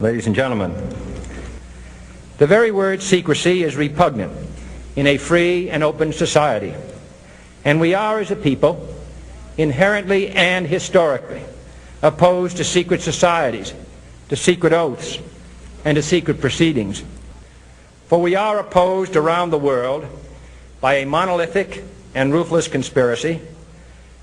Ladies and gentlemen, the very word secrecy is repugnant in a free and open society, and we are, as a people, inherently and historically opposed to secret societies, to secret oaths, and to secret proceedings. For we are opposed around the world by a monolithic and ruthless conspiracy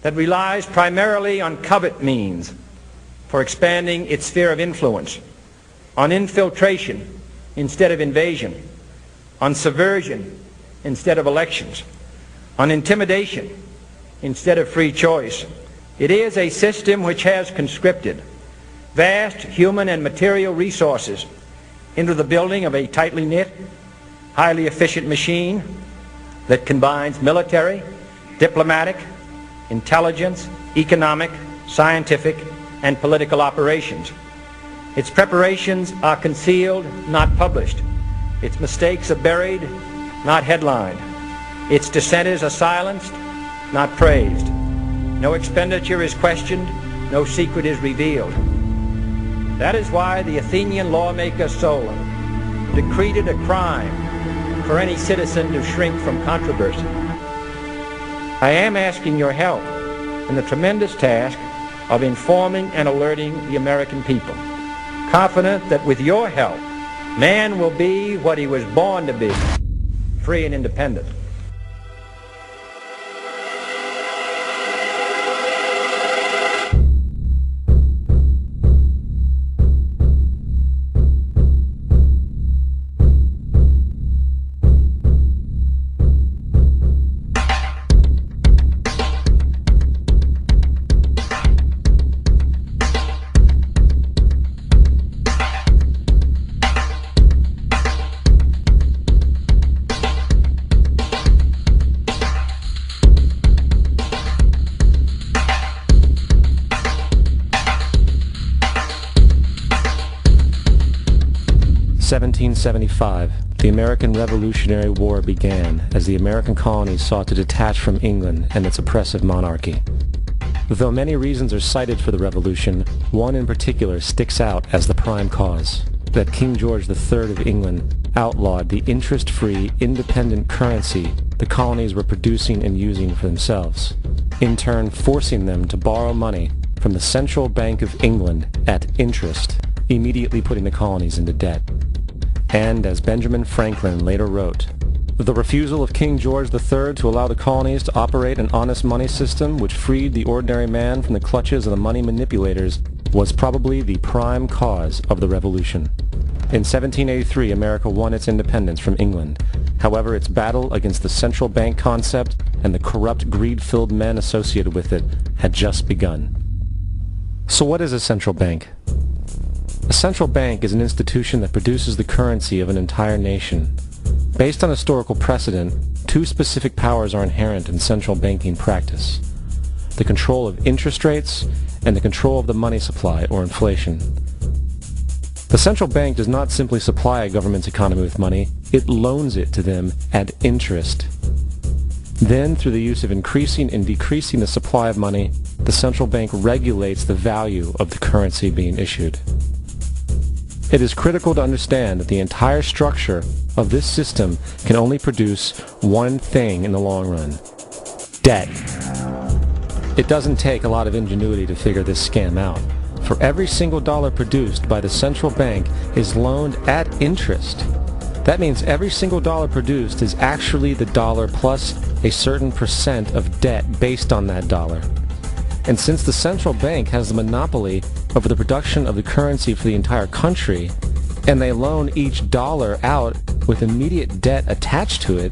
that relies primarily on covert means for expanding its sphere of influence, on infiltration instead of invasion, on subversion instead of elections, on intimidation instead of free choice. It is a system which has conscripted vast human and material resources into the building of a tightly knit, highly efficient machine that combines military, diplomatic, intelligence, economic, scientific, and political operations. Its preparations are concealed, not published. Its mistakes are buried, not headlined. Its dissenters are silenced, not praised. No expenditure is questioned, no secret is revealed. That is why the Athenian lawmaker Solon decreed it a crime for any citizen to shrink from controversy. I am asking your help in the tremendous task of informing and alerting the American people, confident that with your help, man will be what he was born to be, free and independent. (1775), the American Revolutionary War began as the American colonies sought to detach from England and its oppressive monarchy. Though many reasons are cited for the revolution, one in particular sticks out as the prime cause: that King George III of England outlawed the interest-free, independent currency the colonies were producing and using for themselves, in turn forcing them to borrow money from the Central Bank of England at interest, immediately putting the colonies into debt. And, as Benjamin Franklin later wrote, the refusal of King George III to allow the colonies to operate an honest money system which freed the ordinary man from the clutches of the money manipulators was probably the prime cause of the revolution. In 1783, America won its independence from England. However, its battle against the central bank concept and the corrupt, greed-filled men associated with it had just begun. So what is a central bank? A central bank is an institution that produces the currency of an entire nation. Based on historical precedent, two specific powers are inherent in central banking practice: the control of interest rates and the control of the money supply, or inflation. The central bank does not simply supply a government's economy with money, it loans it to them at interest. Then, through the use of increasing and decreasing the supply of money, the central bank regulates the value of the currency being issued. It is critical to understand that the entire structure of this system can only produce one thing in the long run: debt. It doesn't take a lot of ingenuity to figure this scam out. For every single dollar produced by the central bank is loaned at interest. That means every single dollar produced is actually the dollar plus a certain percent of debt based on that dollar. And since the central bank has the monopoly over the production of the currency for the entire country, and they loan each dollar out with immediate debt attached to it,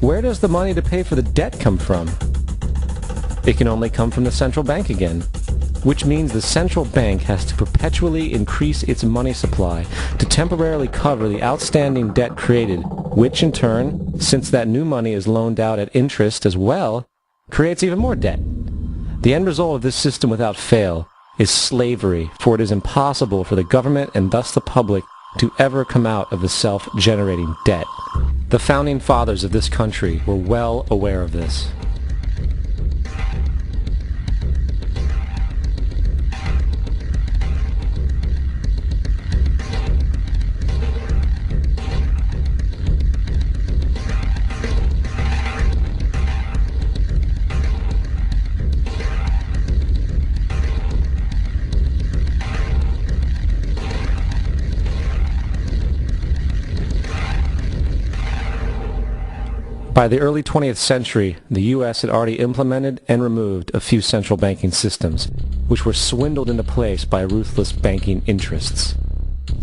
where does the money to pay for the debt come from? It can only come from the central bank again, which means the central bank has to perpetually increase its money supply to temporarily cover the outstanding debt created, which in turn, since that new money is loaned out at interest as well, creates even more debt. The end result of this system without fail is slavery, for it is impossible for the government and thus the public to ever come out of the self-generating debt. The founding fathers of this country were well aware of this. By the early 20th century, the U.S. had already implemented and removed a few central banking systems, which were swindled into place by ruthless banking interests.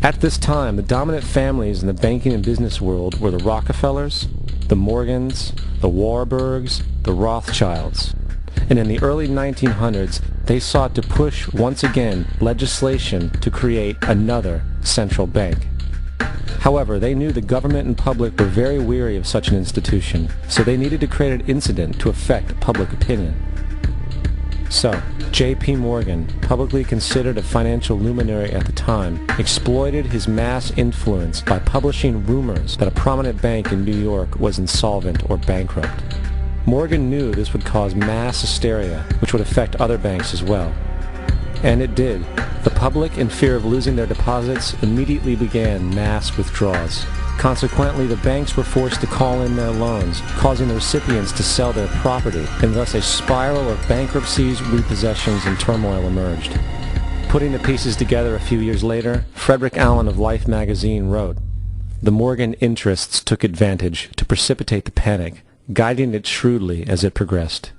At this time, the dominant families in the banking and business world were the Rockefellers, the Morgans, the Warburgs, the Rothschilds. And in the early 1900s, they sought to push once again legislation to create another central bank. However, they knew the government and public were very weary of such an institution, so they needed to create an incident to affect public opinion. So, J.P. Morgan, publicly considered a financial luminary at the time, exploited his mass influence by publishing rumors that a prominent bank in New York was insolvent or bankrupt. Morgan knew this would cause mass hysteria, which would affect other banks as well. And it did. The public, in fear of losing their deposits, immediately began mass withdrawals. Consequently, the banks were forced to call in their loans, causing the recipients to sell their property, and thus a spiral of bankruptcies, repossessions, and turmoil emerged. Putting the pieces together a few years later, Frederick Allen of Life magazine wrote, "The Morgan interests took advantage to precipitate the panic, guiding it shrewdly as it progressed."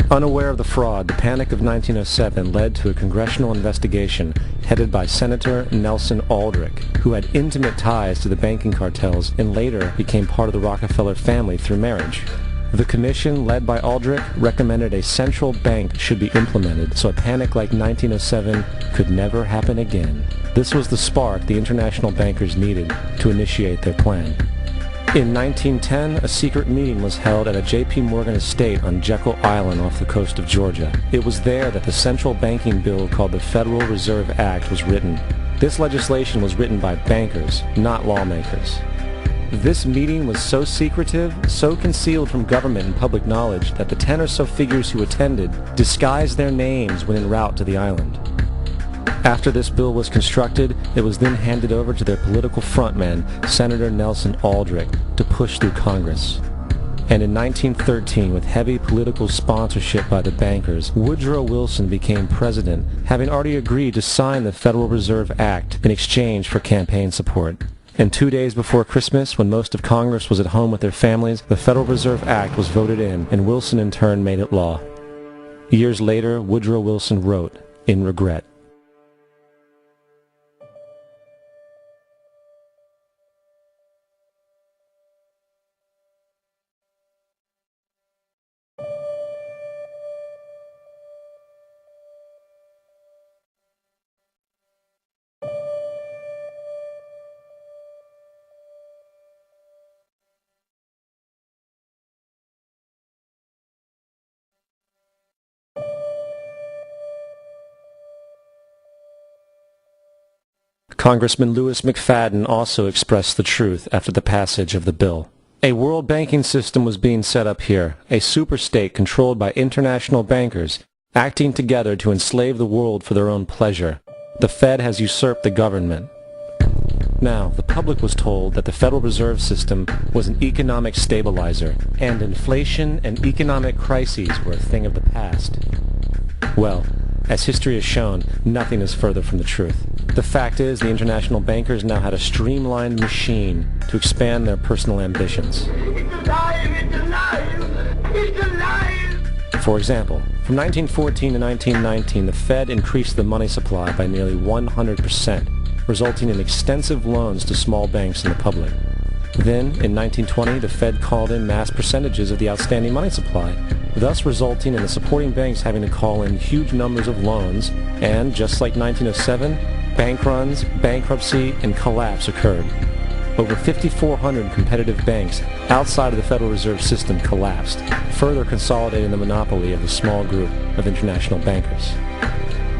Unaware of the fraud, the Panic of 1907 led to a congressional investigation headed by Senator Nelson Aldrich, who had intimate ties to the banking cartels and later became part of the Rockefeller family through marriage. The commission, led by Aldrich, recommended a central bank should be implemented so a panic like 1907 could never happen again. This was the spark the international bankers needed to initiate their plan. In 1910, a secret meeting was held at a J.P. Morgan estate on Jekyll Island off the coast of Georgia. It was there that the central banking bill called the Federal Reserve Act was written. This legislation was written by bankers, not lawmakers. This meeting was so secretive, so concealed from government and public knowledge that the 10 or so figures who attended disguised their names when en route to the island. After this bill was constructed, it was then handed over to their political frontman, Senator Nelson Aldrich, to push through Congress. And in 1913, with heavy political sponsorship by the bankers, Woodrow Wilson became president, having already agreed to sign the Federal Reserve Act in exchange for campaign support. And 2 days before Christmas, when most of Congress was at home with their families, the Federal Reserve Act was voted in, and Wilson in turn made it law. Years later, Woodrow Wilson wrote, in regret, Congressman Louis McFadden also expressed the truth after the passage of the bill. A world banking system was being set up here, a superstate controlled by international bankers, acting together to enslave the world for their own pleasure. The Fed has usurped the government. Now, the public was told that the Federal Reserve System was an economic stabilizer, and inflation and economic crises were a thing of the past. Well, as history has shown, nothing is further from the truth. The fact is, the international bankers now had a streamlined machine to expand their personal ambitions. It's alive! It's alive! It's alive! For example, from 1914 to 1919, the Fed increased the money supply by nearly 100%, resulting in extensive loans to small banks and the public. Then, in 1920, the Fed called in mass percentages of the outstanding money supply, thus resulting in the supporting banks having to call in huge numbers of loans, and, just like 1907, bank runs, bankruptcy, and collapse occurred. Over 5,400 competitive banks outside of the Federal Reserve System collapsed, further consolidating the monopoly of a small group of international bankers.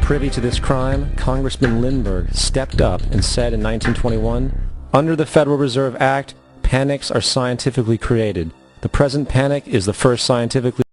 Privy to this crime, Congressman Lindbergh stepped up and said in 1921, "Under the Federal Reserve Act, panics are scientifically created. The present panic is the first scientifically